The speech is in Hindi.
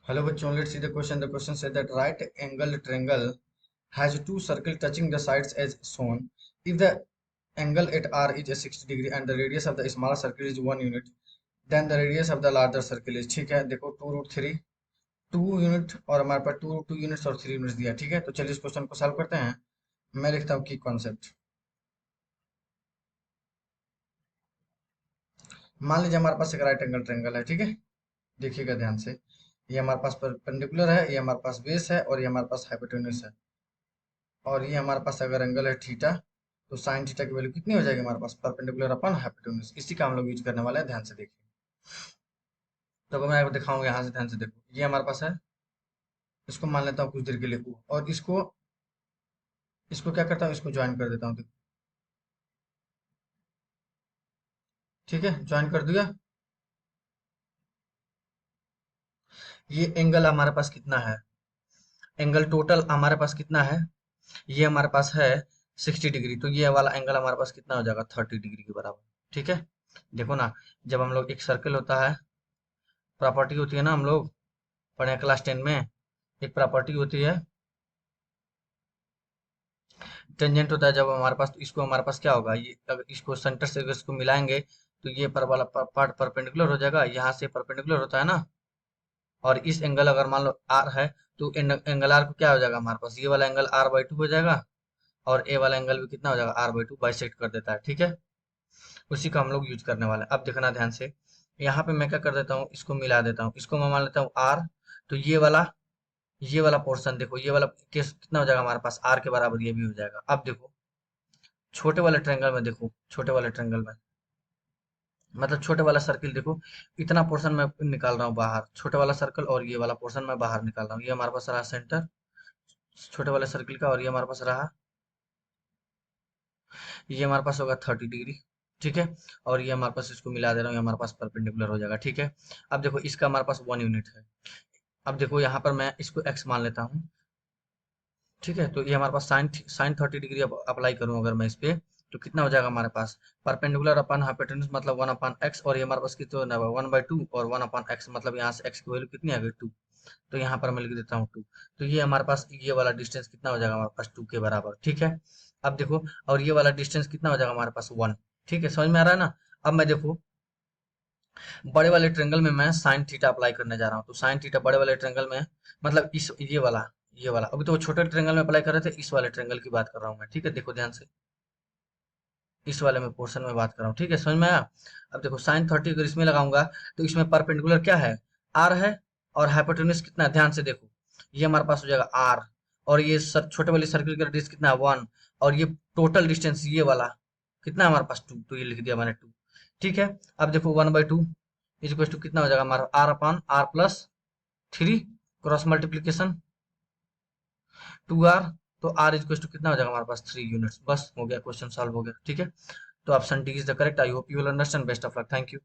Hello bachon, let's see the question. The question said that right angle triangle has two circles touching the sides as shown. If the angle at R is a 60 degree and the radius of the smaller circle is 1 unit, then the radius of the larger circle is, ठीक है, देखो 2√3 2 यूनिट और हमारे पास 2 यूनिट्स और 3 यूनिट्स दिया, ठीक है। तो चलिए इस क्वेश्चन को सॉल्व करते हैं। मैं लिखता हूँ की कॉन्सेप्ट। मान लीजिए हमारे पास एक राइट एंगल ट्रायंगल है, ठीक है। देखिएगा ध्यान से, ये हमारे पास परपेंडिकुलर है, ये हमारे पास बेस है और ये हमारे पास हाइपोटेन्यूज है। और ये हमारे पास अगर एंगल है थीटा, तो साइन थीटा की वैल्यू कितनी हो जाएगी हमारे पास, परपेंडिकुलर अपन हाइपोटेन्यूज। इसी का हम लोग यूज करने वाले हैं, ध्यान से देखिए। तो अगर मैं आपको दिखाऊंगा यहाँ से, ध्यान से देखो, ये हमारे पास है। इसको मान लेता हूँ कुछ देर के लिए O, और इसको इसको क्या करता हूँ, इसको ज्वाइन कर देता हूँ, देखो, ठीक है, ज्वाइन कर दिया। ये एंगल हमारे पास कितना है, एंगल टोटल हमारे पास कितना है, ये हमारे पास है 60 डिग्री। तो ये वाला एंगल हमारे पास कितना हो जाएगा, 30 डिग्री के बराबर, ठीक है। देखो ना, जब हम लोग एक सर्कल होता है, प्रॉपर्टी होती है ना, हम लोग पढ़े हैं क्लास 10 में, एक प्रॉपर्टी होती है टेंजेंट होता है। जब हमारे पास, तो इसको हमारे पास क्या होगा, ये अगर इसको सेंटर से अगर इसको मिलाएंगे, तो ये पर वाला पार्ट परपेंडिकुलर हो जाएगा, यहाँ से परपेंडिकुलर होता है ना। और इस एंगल अगर मान लो आर है, तो एंगल आर को क्या हो जाएगा हमारे पास, ये वाला एंगल r/2 हो जाएगा। और ए वाला एंगल भी कितना हो जाएगा, r/2 बाइसेक्ट कर देता है, ठीक है। उसी का हम लोग यूज करने वाले हैं। अब देखना ध्यान से, यहाँ पे मैं क्या कर देता हूँ, इसको मिला देता हूँ, इसको मैं मान लेता हूँ आर। तो ये वाला पोर्शन देखो, ये वाला केस कितना हो जाएगा हमारे पास, आर के बराबर ये भी हो जाएगा। अब देखो छोटे वाले ट्रायंगल में, देखो छोटे वाले ट्रायंगल में, मतलब छोटे वाला सर्किल देखो, इतना पोर्शन मैं निकाल रहा हूँ बाहर, छोटे वाला सर्कल, और ये वाला पोर्शन मैं बाहर निकाल रहा हूँ। ये हमारे पास रहा सेंटर छोटे वाले सर्किल का, और ये हमारे पास रहा, ये हमारे पास होगा 30 डिग्री, ठीक है। और ये हमारे पास, इसको मिला दे रहा हूँ, ये हमारे पास परपेंडिकुलर हो जाएगा, ठीक है। अब देखो इसका हमारे पास 1 यूनिट है। अब देखो यहाँ पर मैं इसको एक्स मान लेता हूँ, ठीक है। तो ये हमारे पास साइन 30 डिग्री अप्लाई करूँ अगर मैं इस पे, तो कितना हो जाएगा हमारे पास, परपेंडिकुलर अपन हाइपोटेन्यूज मतलब 1/x, और ये हमारे पास कितना होगा 1/2, और 1/x मतलब यहाँ से x की वैल्यू कितनी आ गई 2। तो यहाँ पर मैं लिख देता हूँ 2। तो ये हमारे पास ये वाला डिस्टेंस कितना हो जाएगा हमारे पास, 2 के बराबर, ठीक है। अब देखो, और ये वाला डिस्टेंस कितना हो जाएगा हमारे पास, 1, ठीक है। समझ में आ रहा है ना। अब मैं देखो, बड़े वाले ट्रायंगल में मैं साइन थीटा अप्लाई करने जा रहा हूँ। तो साइन थीटा बड़े वाले ट्रायंगल में, मतलब इस ये वाला अभी तो वो छोटे ट्रायंगल में अप्लाई कर रहे थे, इस वाले ट्रायंगल की बात कर रहा हूँ मैं, ठीक है। देखो ध्यान से, इस वाले में पोर्शन में बात कर रहा हूँ, ठीक है, समझ में आया। अब देखो साइन 30 अगर इसमें लगाऊंगा, तो इसमें परपेंडिकुलर क्या है, आर है। और हाइपोटेन्यूज कितना है, ध्यान से देखो, ये हमारे पास हो जाएगा आर। और ये छोटे वाले सर्किल का रेडियस कितना है, 1। और ये टोटल डिस्टेंस ये वाला कितना है हमारे पास, 2। तो ये लिख दिया मैंने 2, ठीक है। अब देखो 1/2 इज इक्वल टू कितना हो जाएगा हमारा, r/r+3, क्रॉस मल्टीप्लीकेशन 2r। तो r इज इक्वल टू कितना हो जाएगा हमारे पास, 3 यूनिट्स। बस हो गया, क्वेश्चन सॉल्व हो गया, ठीक है। तो option D is the correct. I hope you will understand. Best of luck, thank you.